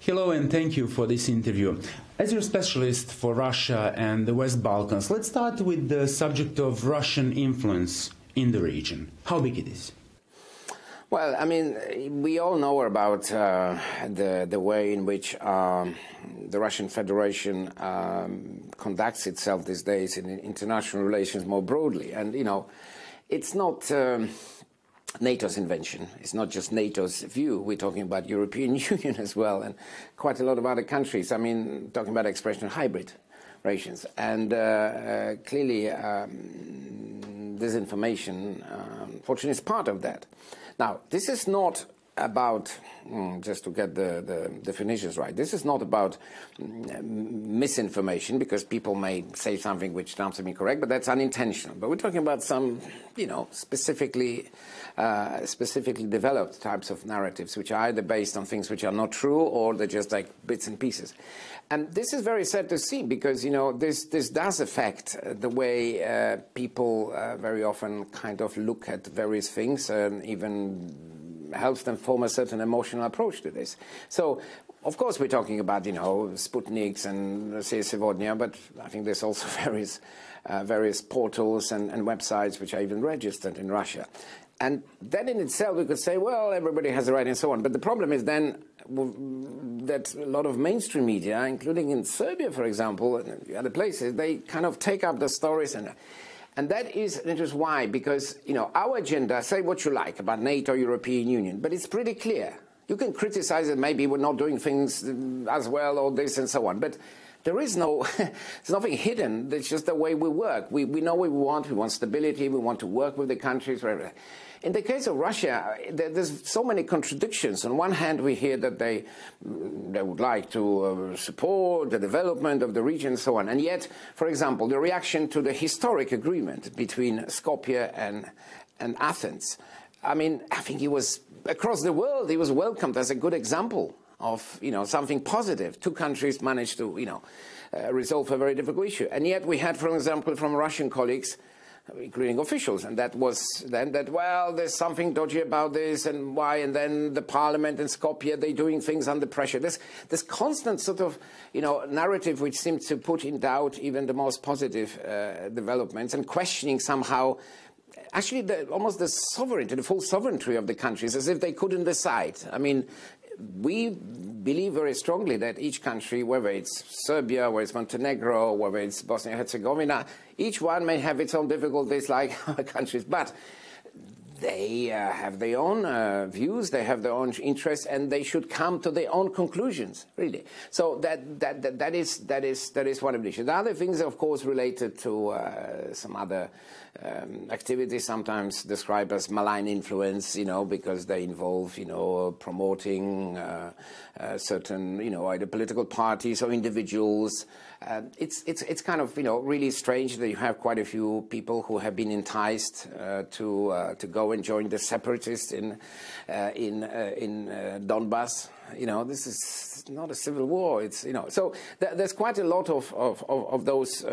Hello and thank you for this interview. As your specialist for Russia and the West Balkans, let's start with the subject of Russian influence in the region. How big it is? Well, I mean, we all know about the way in which the Russian Federation conducts itself these days in international relations more broadly. And, you know, it's not NATO's invention. It's not just NATO's view. We're talking about European Union as well, and quite a lot of other countries. I mean, talking about the expression of hybrid relations. And clearly, disinformation, unfortunately, is part of that. Now, this is not about, just to get the definitions right, this is not about misinformation, because people may say something which turns out incorrect, but that's unintentional. But we're talking about some, you know, specifically developed types of narratives, which are either based on things which are not true, or they're just like bits and pieces. And this is very sad to see, because, you know, this does affect the way people very often kind of look at various things, and even helps them form a certain emotional approach to this. So, of course, we're talking about, you know, Sputniks and Zapadni, but I think there's also various portals and websites which are even registered in Russia. And that in itself, we could say, well, everybody has a right and so on. But the problem is then that a lot of mainstream media, including in Serbia, for example, and other places, they kind of take up the stories. And that is why, because, you know, our agenda, say what you like about NATO, European Union, but it's pretty clear. You can criticize it, maybe we're not doing things as well, or this and so on. But there is no, there's nothing hidden. It's just the way we work. We know what we want stability, we want to work with the countries, whatever. In the case of Russia, there's so many contradictions. On one hand, we hear that they would like to support the development of the region and so on. And yet, for example, the reaction to the historic agreement between Skopje and Athens, I mean, I think he was, across the world, he was welcomed as a good example of, you know, something positive. Two countries managed to, you know, resolve a very difficult issue. And yet we had, for example, from Russian colleagues, including officials, and that was then that, well, there's something dodgy about this, and why, and then the parliament in Skopje, they're doing things under pressure. This constant sort of, you know, narrative which seems to put in doubt even the most positive developments, and questioning somehow actually almost the sovereignty, the full sovereignty of the countries, as if they couldn't decide. I mean, we believe very strongly that each country, whether it's Serbia, whether it's Montenegro, whether it's Bosnia and Herzegovina, each one may have its own difficulties like other countries, but they have their own views, they have their own interests, and they should come to their own conclusions, really. So that is one of the issues. The other things, of course, related to some other activities, sometimes described as malign influence, you know, because they involve, you know, promoting certain, you know, either political parties or individuals. It's kind of, you know, really strange that you have quite a few people who have been enticed to go and join the separatists in Donbass. You know, this is not a civil war. It's, you know, so there's quite a lot of those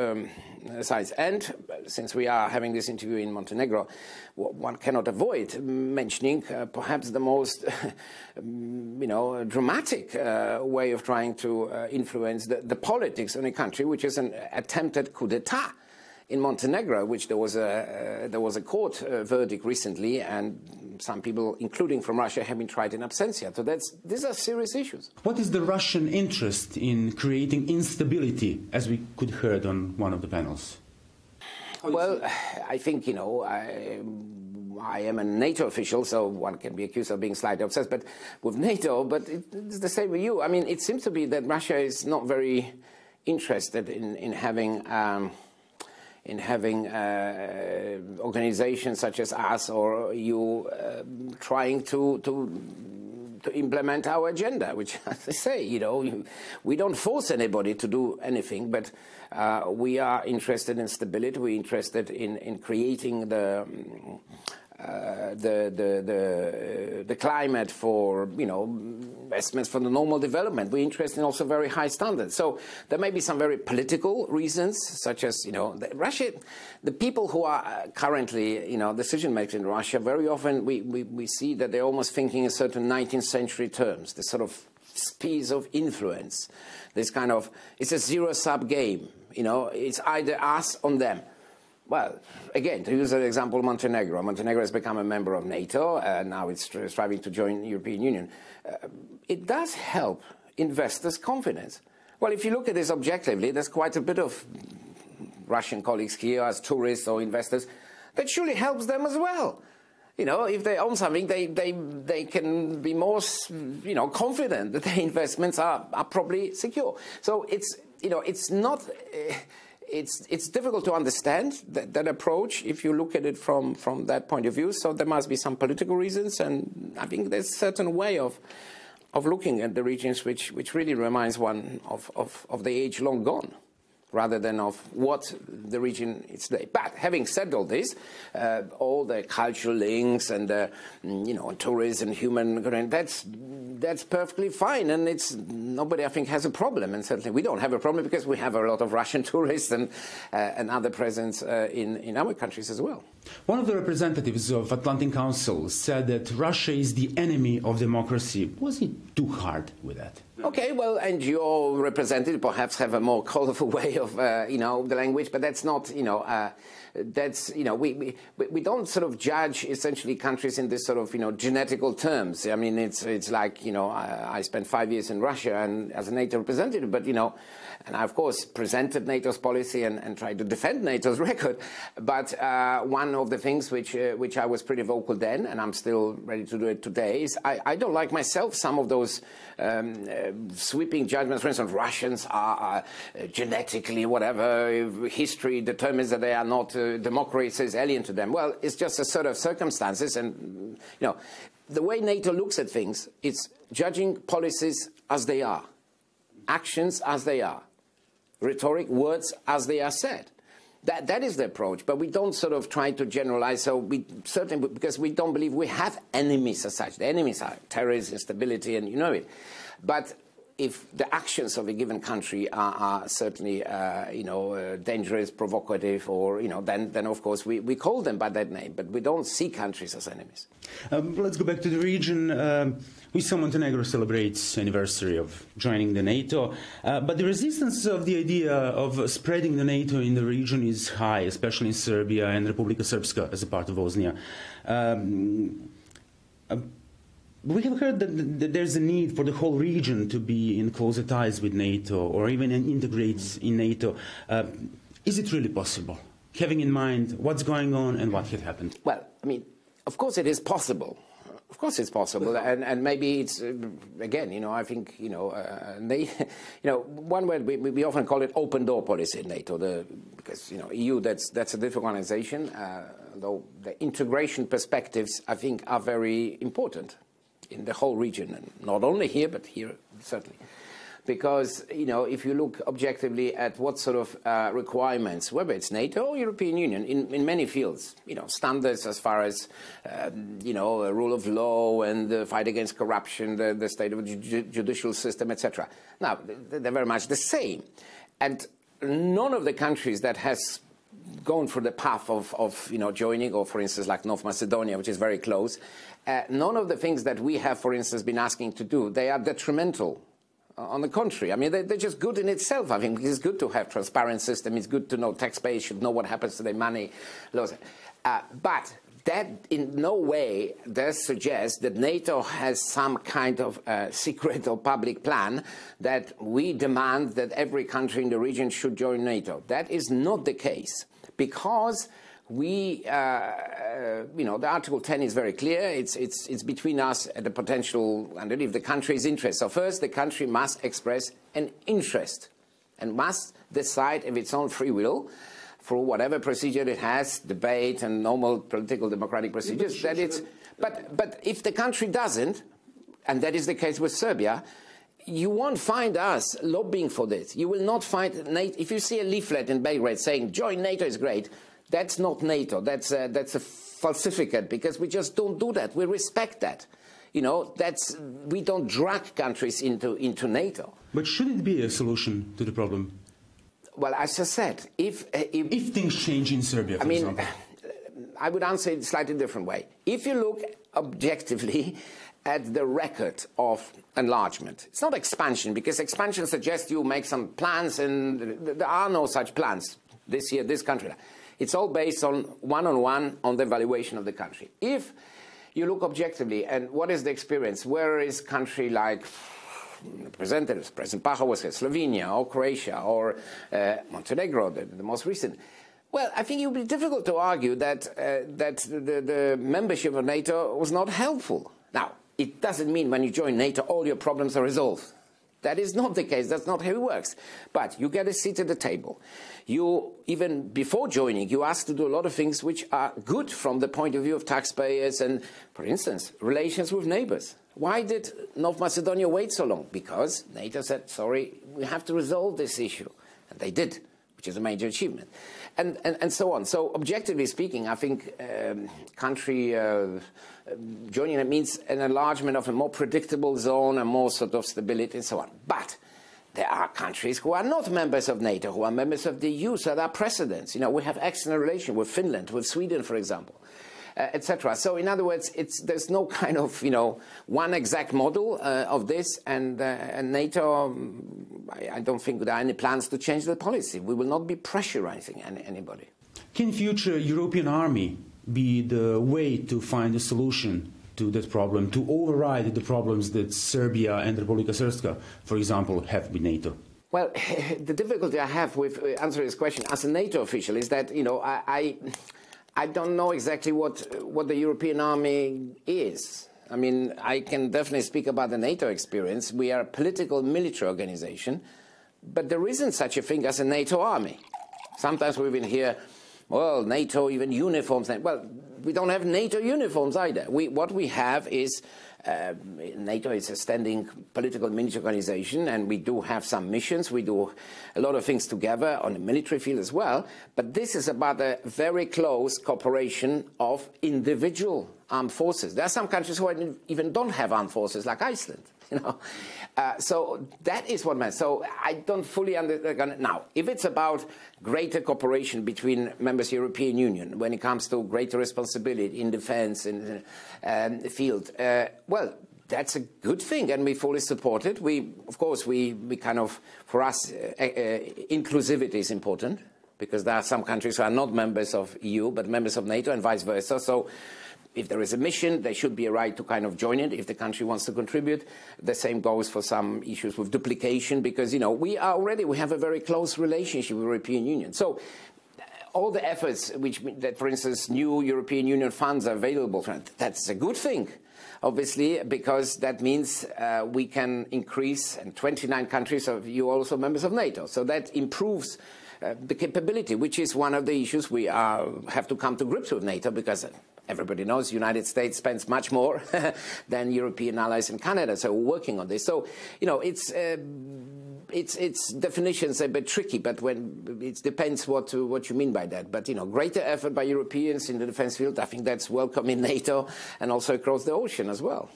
sides. And since we are having this interview in Montenegro, one cannot avoid mentioning perhaps the most, you know, dramatic way of trying to influence the politics in a country, which is an attempted coup d'etat in Montenegro, which there was a court verdict recently, and some people, including from Russia, have been tried in absentia. So these are serious issues. What is the Russian interest in creating instability, as we could heard on one of the panels? Well, I think, you know, I am a NATO official, so one can be accused of being slightly obsessed but with NATO, but it's the same with you. I mean, it seems to be that Russia is not very interested in having organizations such as us or you trying to implement our agenda, which, as I say, you know, we don't force anybody to do anything, but we are interested in stability. We're interested in creating the climate for, you know, investments for the normal development. We're interested in also very high standards. So there may be some very political reasons, such as, you know, the people who are currently, you know, decision makers in Russia, very often we see that they're almost thinking in certain 19th century terms, the sort of spheres of influence. This kind of, it's a zero-sum game. You know, it's either us or them. Well, again, to use an example, Montenegro. Montenegro has become a member of NATO, and now it's striving to join the European Union. It does help investors' confidence. Well, if you look at this objectively, there's quite a bit of Russian colleagues here as tourists or investors. That surely helps them as well. You know, if they own something, they can be more, you know, confident that their investments are probably secure. So it's, you know, it's not, it's difficult to understand that approach if you look at it from that point of view. So there must be some political reasons, and I think there's a certain way of looking at the regions which really reminds one of the age long gone, rather than of what the region is today. But having said all this, all the cultural links and you know, tourism, human, that's perfectly fine, and it's nobody I think has a problem, and certainly we don't have a problem because we have a lot of Russian tourists and other presence in our countries as well. One of the representatives of Atlantic Council said that Russia is the enemy of democracy. Was he too hard with that? Okay, well, and your representative perhaps have a more colorful way of, you know, the language, but that's not, you know, that's, you know, we don't sort of judge essentially countries in this sort of, you know, genetical terms. I mean, it's like, you know, I spent 5 years in Russia and as a NATO representative, but, you know, and I, of course, presented NATO's policy and tried to defend NATO's record. But one of the things which I was pretty vocal then, and I'm still ready to do it today, is I don't like myself some of those sweeping judgments. For instance, Russians are genetically whatever, history determines that they are not, democracy is alien to them. Well, it's just a sort of circumstances, and, you know, the way NATO looks at things, it's judging policies as they are, actions as they are, rhetoric, words as they are said. That is the approach, but we don't sort of try to generalize. So we certainly, because we don't believe we have enemies as such. The enemies are terrorism, instability, and you know it. But if the actions of a given country are certainly, you know, dangerous, provocative, or, you know, then of course we call them by that name. But we don't see countries as enemies. Let's go back to the region. We saw Montenegro celebrates anniversary of joining the NATO, but the resistance of the idea of spreading the NATO in the region is high, especially in Serbia and Republika Srpska as a part of Bosnia. We have heard that there's a need for the whole region to be in closer ties with NATO or even integrate in NATO. Is it really possible, having in mind what's going on and what had happened? Well, I mean, of course it is possible. Of course it's possible, and maybe it's, again, you know, I think, you know, you know, one word, we often call it open door policy in NATO, because, you know, EU, that's a different organization, though the integration perspectives, I think, are very important in the whole region, and not only here, but here certainly. Because, you know, if you look objectively at what sort of requirements, whether it's NATO or European Union, in many fields, you know, standards as far as, you know, rule of law and the fight against corruption, the state of the judicial system, etc. Now, they're very much the same. And none of the countries that has gone for the path of you know, joining, or for instance like North Macedonia, which is very close, none of the things that we have, for instance, been asking to do, they are detrimental. On the contrary, I mean, they're just good in itself. I think it's good to have transparent system. It's good to know taxpayers should know what happens to their money. But that in no way does suggest that NATO has some kind of secret or public plan that we demand that every country in the region should join NATO. That is not the case, because we, you know, the Article 10 is very clear. It's between us and the potential, underneath the country's interest. So first, the country must express an interest and must decide of its own free will through whatever procedure it has, debate and normal political democratic procedures. That it's, but if the country doesn't, and that is the case with Serbia, you won't find us lobbying for this. You will not find NATO. If you see a leaflet in Belgrade saying join NATO is great, that's not NATO. That's a falsificate, because we just don't do that. We respect that. You know, we don't drag countries into NATO. But should it be a solution to the problem? Well, as I said, if things change in Serbia, for example. I would answer it a slightly different way. If you look objectively, at the record of enlargement. It's not expansion, because expansion suggests you make some plans, and there are no such plans this year, this country. It's all based on one-on-one on the evaluation of the country. If you look objectively, and what is the experience? Where is country like representatives, President Pacha was here, Slovenia or Croatia or Montenegro, the most recent? Well, I think it would be difficult to argue that the membership of NATO was not helpful. Now, it doesn't mean when you join NATO all your problems are resolved. That is not the case. That's not how it works. But you get a seat at the table. You, even before joining, you ask to do a lot of things which are good from the point of view of taxpayers and, for instance, relations with neighbors. Why did North Macedonia wait so long? Because NATO said, sorry, we have to resolve this issue. And they did, which is a major achievement. And so on. So objectively speaking, I think country joining it means an enlargement of a more predictable zone and more sort of stability and so on. But there are countries who are not members of NATO, who are members of the EU, so there are precedents. You know, we have excellent relations with Finland, with Sweden, for example, etc. So in other words, there's no kind of, you know, one exact model of this, and NATO, I don't think there are any plans to change the policy. We will not be pressurizing anybody. Can future European army be the way to find a solution to that problem, to override the problems that Serbia and Republika Srpska, for example, have with NATO? Well, the difficulty I have with answering this question as a NATO official is that, you know, I don't know exactly what the European army is. I mean, I can definitely speak about the NATO experience. We are a political military organization, but there isn't such a thing as a NATO army. Sometimes we even hear, well, NATO, even uniforms. Well, we don't have NATO uniforms either. What we have is, NATO is a standing political military organization, and we do have some missions. We do a lot of things together on the military field as well. But this is about a very close cooperation of individual armed forces. There are some countries who even don't have armed forces, like Iceland. You know, so that is what matters. So I don't fully understand. Now, if it's about greater cooperation between members of the European Union when it comes to greater responsibility in defense and the field, well, that's a good thing, and we fully support it. Of course, we kind of, for us, inclusivity is important, because there are some countries who are not members of EU, but members of NATO, and vice versa. So if there is a mission, there should be a right to kind of join it if the country wants to contribute. The same goes for some issues with duplication, because, you know, we have a very close relationship with the European Union. So all the efforts that, for instance, new European Union funds are available, that's a good thing, obviously, because that means we can increase, and 29 countries of EU also members of NATO. So that improves the capability, which is one of the issues we have to come to grips with NATO, because everybody knows the United States spends much more than European allies and Canada, so we're working on this. So, you know, its definitions are a bit tricky, but it depends what you mean by that. But, you know, greater effort by Europeans in the defense field, I think that's welcome in NATO and also across the ocean as well.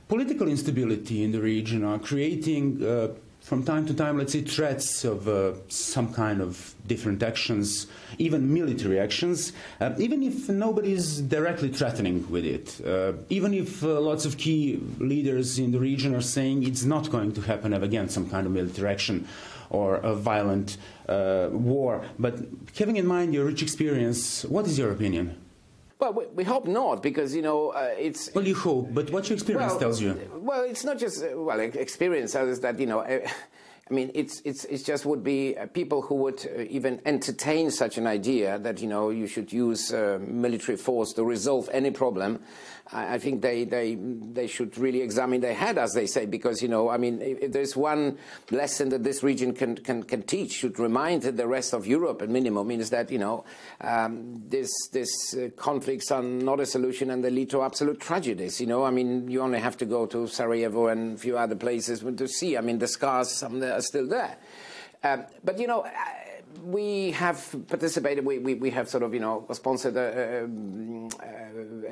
Political instability in the region are creating from time to time, let's say, threats of some kind of different actions, even military actions, even if nobody is directly threatening with it, even if lots of key leaders in the region are saying it's not going to happen ever again, some kind of military action or a violent war. But having in mind your rich experience, what is your opinion? Well, we hope not, because, you know, it's... Well, you hope, but what your experience tells you? Well, it's not just, experience tells us that, you know, I mean, it's just would be people who would even entertain such an idea that, you know, you should use military force to resolve any problem. I think they should really examine their head, as they say, because, you know, I mean, if there's one lesson that this region can teach, should remind the rest of Europe at minimum, is that, you know, these conflicts are not a solution, and they lead to absolute tragedies. You know, I mean, you only have to go to Sarajevo and a few other places to see. I mean, the scars, some are still there. But, you know, we have participated, we have sort of, you know, sponsored an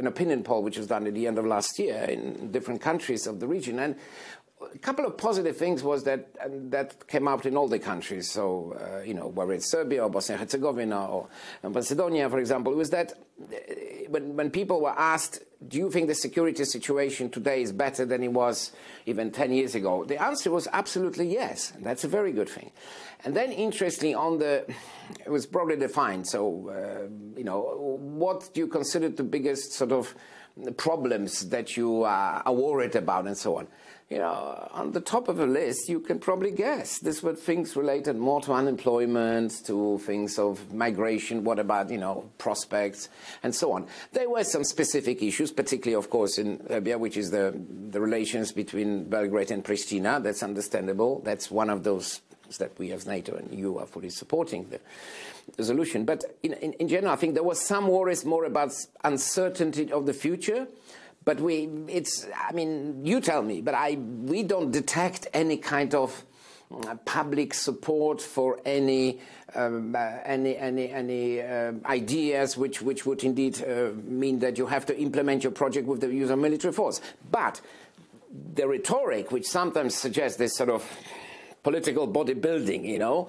opinion poll which was done at the end of last year in different countries of the region. And a couple of positive things was that came out in all the countries. So, you know, whether it's Serbia or Bosnia and Herzegovina or Macedonia, for example, it was that when people were asked, do you think the security situation today is better than it was even 10 years ago? The answer was absolutely yes. That's a very good thing. And then, interestingly, it was broadly defined. So, what do you consider the biggest sort of problems that you are worried about, and so on? On the top of the list, you can probably guess. These were things related more to unemployment, to things of migration, what about, prospects, and so on. There were some specific issues, particularly, of course, in Serbia, which is the relations between Belgrade and Pristina. That's understandable. That's one of those that we as NATO and EU are fully supporting the resolution. But in general, I think there was some worries more about uncertainty of the future. But you tell me, but we don't detect any kind of public support for any ideas which would indeed mean that you have to implement your project with the use of military force. But the rhetoric, which sometimes suggests this sort of political bodybuilding,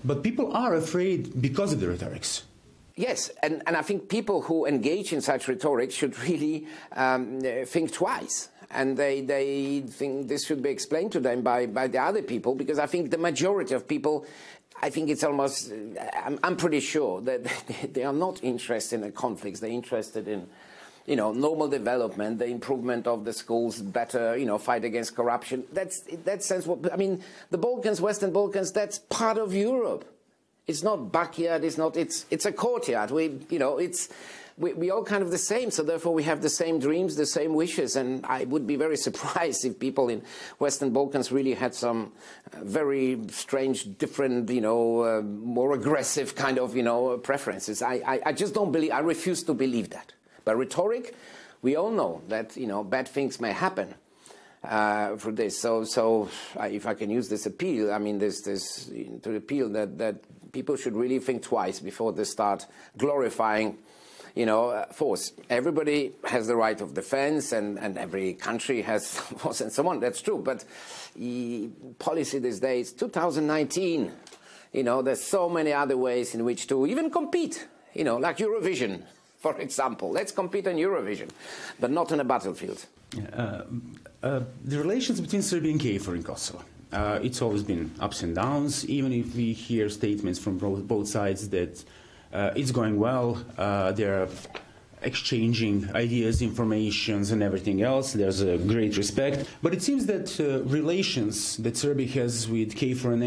But people are afraid because of the rhetorics. Yes, and I think people who engage in such rhetoric should really think twice. And they think this should be explained to them by the other people, because I think the majority of people, I think it's almost, I'm pretty sure that they are not interested in conflicts. They're interested in, normal development, the improvement of the schools, better, fight against corruption. In that sense, the Balkans, Western Balkans, that's part of Europe. It's not backyard. It's a courtyard. We all kind of the same. So therefore, we have the same dreams, the same wishes. And I would be very surprised if people in Western Balkans really had some very strange, different, more aggressive kind of, preferences. I just don't believe. I refuse to believe that. But rhetoric, we all know that bad things may happen. For this, so if I can use this appeal, to appeal that people should really think twice before they start glorifying, force. Everybody has the right of defense, and every country has force, and so on. That's true, but policy these days, 2019, there's so many other ways in which to even compete, like Eurovision, for example. Let's compete on Eurovision, but not on a battlefield. The relations between Serbia and KFOR in Kosovo, it's always been ups and downs, even if we hear statements from both sides that it's going well, they're exchanging ideas, informations, and everything else. There's a great respect. But it seems that relations that Serbia has with KFOR and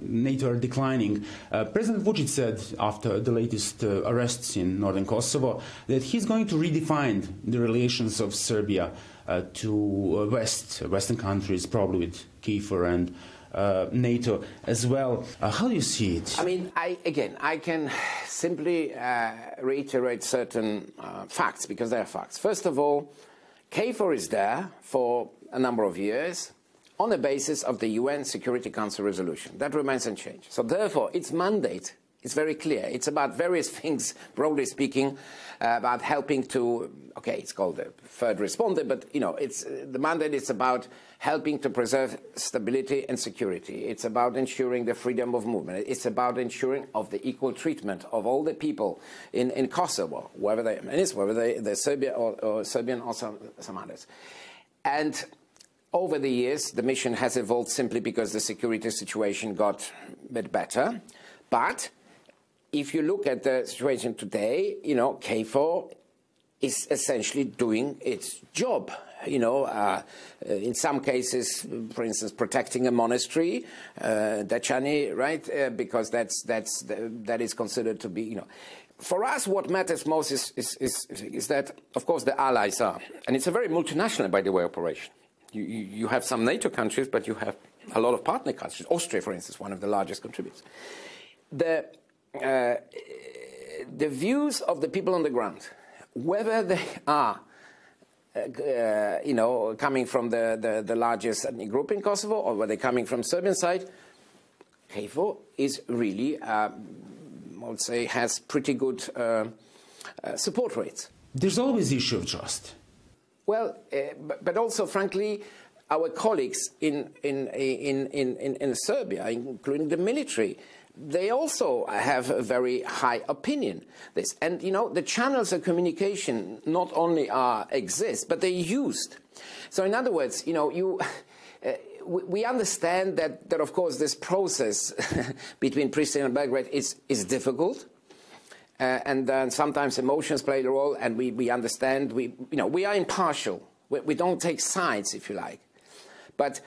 NATO are declining. President Vučić said after the latest arrests in northern Kosovo that he's going to redefine the relations of Serbia to Western countries, probably with KFOR and NATO as well. How do you see it? I can simply reiterate certain facts, because they are facts. First of all, KFOR is there for a number of years on the basis of the UN Security Council resolution. That remains unchanged. So therefore, its mandate is very clear. It's about various things, broadly speaking, about helping to, it's called the third responder, but, the mandate is about helping to preserve stability and security. It's about ensuring the freedom of movement. It's about ensuring of the equal treatment of all the people in Kosovo, whether they're Serbia or Serbian or some others. And over the years, the mission has evolved simply because the security situation got a bit better. But if you look at the situation today, KFOR is essentially doing its job. In some cases, for instance, protecting a monastery, Dečani, right? Because that is considered to be, For us, what matters most is that, of course, the allies are, and it's a very multinational, by the way, operation. You have some NATO countries, but you have a lot of partner countries. Austria, for instance, one of the largest contributors. The views of the people on the ground, whether they are, coming from the largest ethnic group in Kosovo, or whether they're coming from Serbian side, KFOR is really, I would say, has pretty good support rates. There's always the issue of trust. Well, but also, frankly, our colleagues in Serbia, including the military, they also have a very high opinion. This, and you know, the channels of communication not only exist, but they're used. So in other words, you know, we understand that of course this process between Pristina and Belgrade is difficult, and sometimes emotions play the role, and we understand, you know, we are impartial. We don't take sides, if you like, but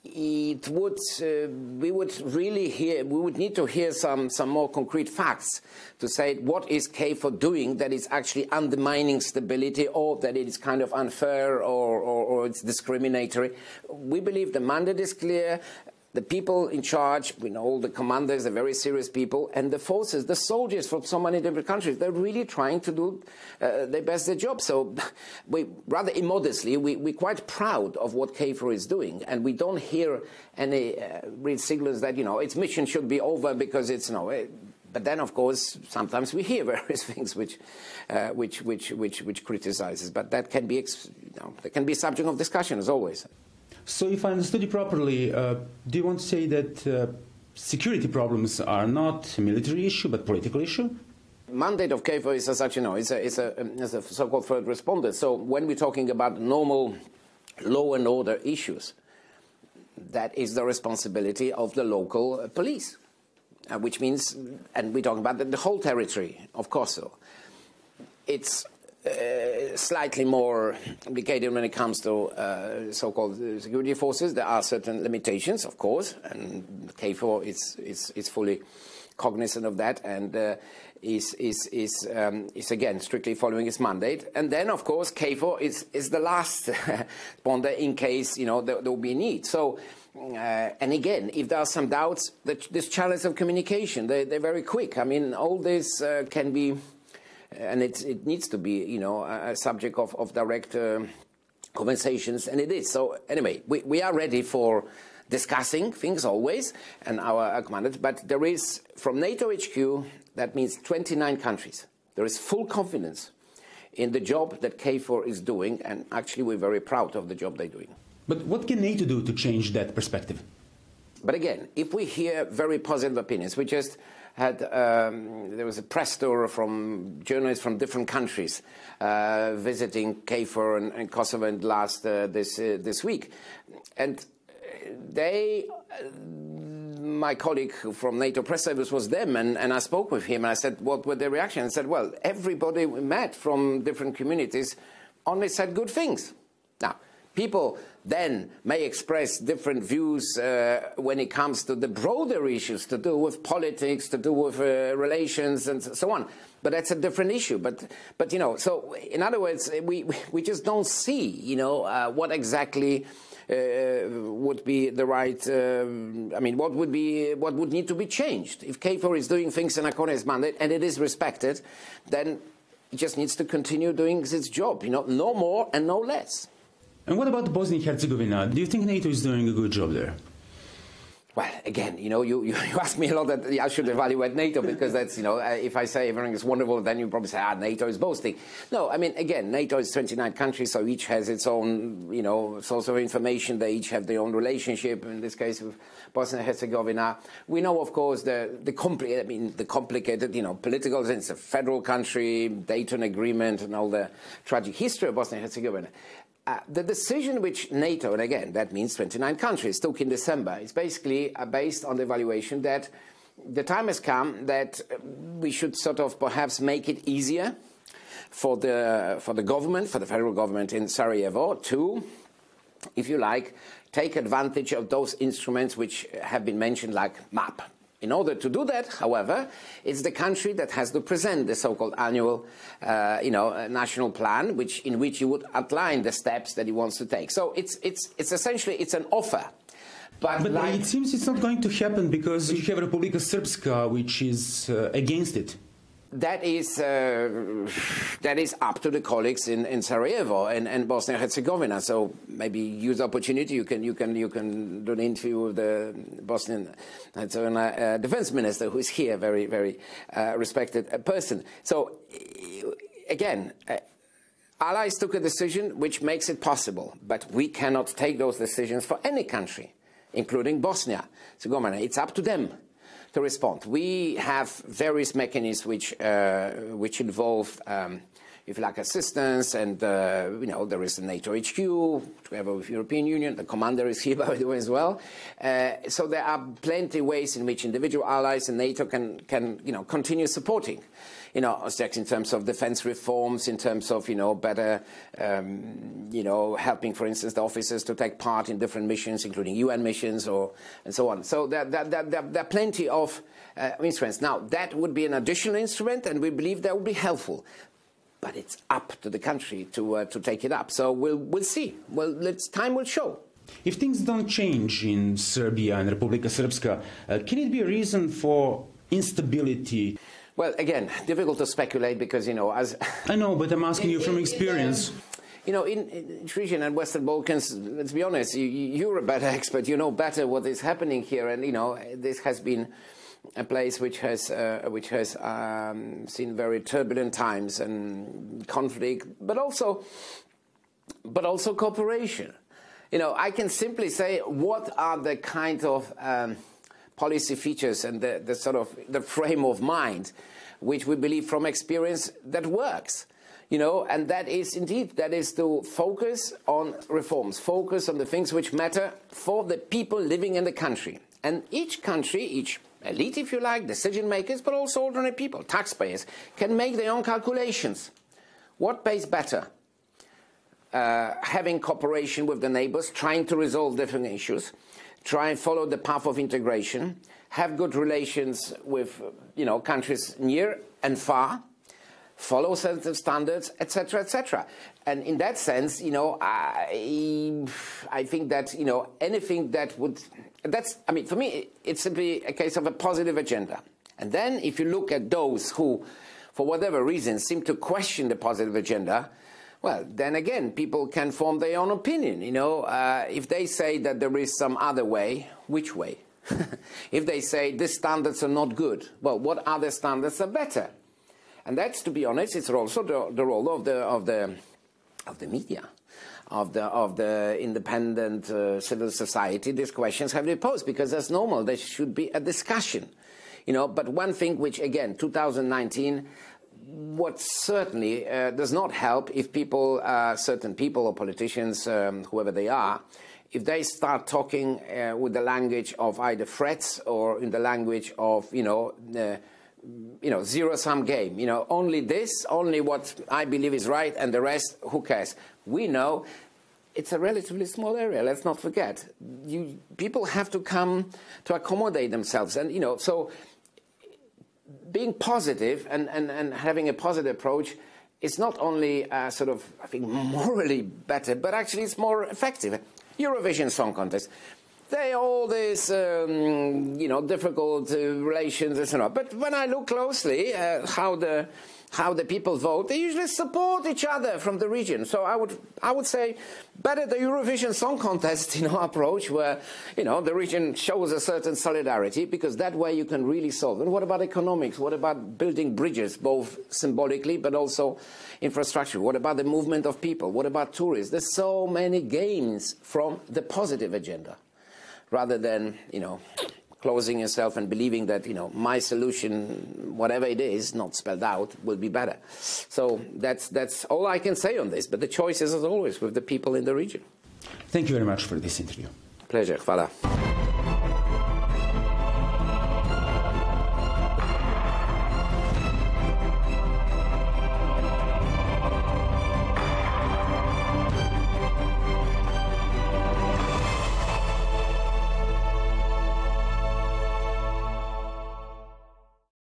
it would we would need to hear some more concrete facts to say what is KFOR doing that is actually undermining stability, or that it is kind of unfair, or it's discriminatory. We believe the mandate is clear. The people in charge, we know the commanders are very serious people, and the forces, the soldiers from so many different countries, they're really trying to do their best their job. So we, rather immodestly, we're quite proud of what KFOR is doing, and we don't hear any real signals that, you know, its mission should be over because it's, you know, but then, of course, sometimes we hear various things which criticizes, but that can be, you know, that can be a subject of discussion as always. So if I understood you properly, do you want to say that security problems are not a military issue but political issue? Mandate of KFOR is as such, you know, it's a so-called third responder. So when we're talking about normal law and order issues, that is the responsibility of the local police, which means, and we're talking about the whole territory of Kosovo. It's slightly more complicated when it comes to so-called security forces. There are certain limitations, of course, and KFOR is fully cognizant of that, and is again strictly following its mandate. And then, of course, KFOR is the last responder in case, you know, there will be a need. So. And again, if there are some doubts, this challenge of communication, they're very quick. I mean, all this can be. And it needs to be, you know, a subject of direct conversations, and it is. So anyway, we are ready for discussing things always, and our commanders. But there is, from NATO HQ, that means 29 countries. There is full confidence in the job that KFOR is doing, and actually we're very proud of the job they're doing. But what can NATO do to change that perspective? But again, if we hear very positive opinions, we just had, there was a press tour from journalists from different countries visiting KFOR and Kosovo this week. And they, my colleague from NATO press service was them, and I spoke with him, and I said, what were their reactions? I said, well, everybody we met from different communities only said good things. Now, people then may express different views when it comes to the broader issues to do with politics, to do with relations, and so on. But that's a different issue. But you know, so in other words, we just don't see, you know, what exactly would be the right. I mean, what would need to be changed if KFOR is doing things in accordance with its mandate and it is respected, then it just needs to continue doing its job. You know, no more and no less. And what about Bosnia and Herzegovina? Do you think NATO is doing a good job there? Well, again, you know, you ask me a lot that I should evaluate NATO because that's, you know, if I say everything is wonderful, then you probably say, NATO is boasting. No, I mean, again, NATO is 29 countries, so each has its own, you know, source of information. They each have their own relationship, in this case with Bosnia and Herzegovina. We know, of course, the complicated, you know, political, it's a federal country, Dayton Agreement, and all the tragic history of Bosnia and Herzegovina. The decision which NATO, and again, that means 29 countries, took in December, is basically based on the evaluation that the time has come that we should sort of perhaps make it easier for the government, for the federal government in Sarajevo to, if you like, take advantage of those instruments which have been mentioned, like MAP. In order to do that, however, it's the country that has to present the so-called annual, national plan, in which you would outline the steps that he wants to take. So it's essentially an offer. But it seems it's not going to happen because you have Republika Srpska, which is against it. That is up to the colleagues in Sarajevo and Bosnia and Herzegovina. So maybe use the opportunity. You can do an interview with the Bosnian Herzegovina defense minister, who is here, very very respected person. So again, allies took a decision which makes it possible, but we cannot take those decisions for any country, including Bosnia and Herzegovina. It's up to them respond. We have various mechanisms which involve, if you like, assistance, and there is the NATO HQ together with the European Union. The commander is here, by the way, as well. So there are plenty of ways in which individual allies and NATO can continue supporting, in terms of defense reforms, in terms of better, helping, for instance, the officers to take part in different missions, including UN missions, and so on. So there are plenty of instruments. Now that would be an additional instrument, and we believe that would be helpful. But it's up to the country to take it up. So we'll see. Well, time will show. If things don't change in Serbia and Republika Srpska, can it be a reason for instability? Well, again, difficult to speculate because, as... I know, but I'm asking you from experience. In region and Western Balkans, let's be honest, you're a better expert. You know better what is happening here. And, this has been a place which has seen very turbulent times and conflict, but also cooperation. I can simply say what are the kind of policy features and the sort of the frame of mind which we believe from experience that works. And that is to focus on reforms, focus on the things which matter for the people living in the country. And each country, each elite, if you like, decision makers, but also ordinary people, taxpayers, can make their own calculations. What pays better? Having cooperation with the neighbors, trying to resolve different issues, try and follow the path of integration, have good relations with countries near and far, follow certain standards, etc., etc. And in that sense, I think that anything that would for me, it's simply a case of a positive agenda. And then if you look at those who, for whatever reason, seem to question the positive agenda, well, then again, people can form their own opinion. If they say that there is some other way, which way? If they say these standards are not good, well, what other standards are better? And that's, to be honest, it's also the role of the media, of the independent civil society. These questions have to be posed because that's normal. There should be a discussion, But one thing which, again, 2019, what certainly does not help if people, certain people or politicians, whoever they are, if they start talking with the language of either threats or in the language of zero-sum game. Only this, only what I believe is right, and the rest, who cares? We know it's a relatively small area. Let's not forget. People have to come to accommodate themselves, and so being positive and having a positive approach is not only I think, morally better, but actually it's more effective. Eurovision Song Contest. They all these, difficult relations and so on. But when I look closely at how the people vote, they usually support each other from the region. So I would say better the Eurovision Song Contest, approach where, the region shows a certain solidarity, because that way you can really solve. And what about economics? What about building bridges, both symbolically but also infrastructure? What about the movement of people? What about tourists? There's so many gains from the positive agenda, rather than, closing yourself and believing that, my solution, whatever it is, not spelled out, will be better. So that's all I can say on this. But the choice is, as always, with the people in the region. Thank you very much for this interview. Pleasure. Hvala.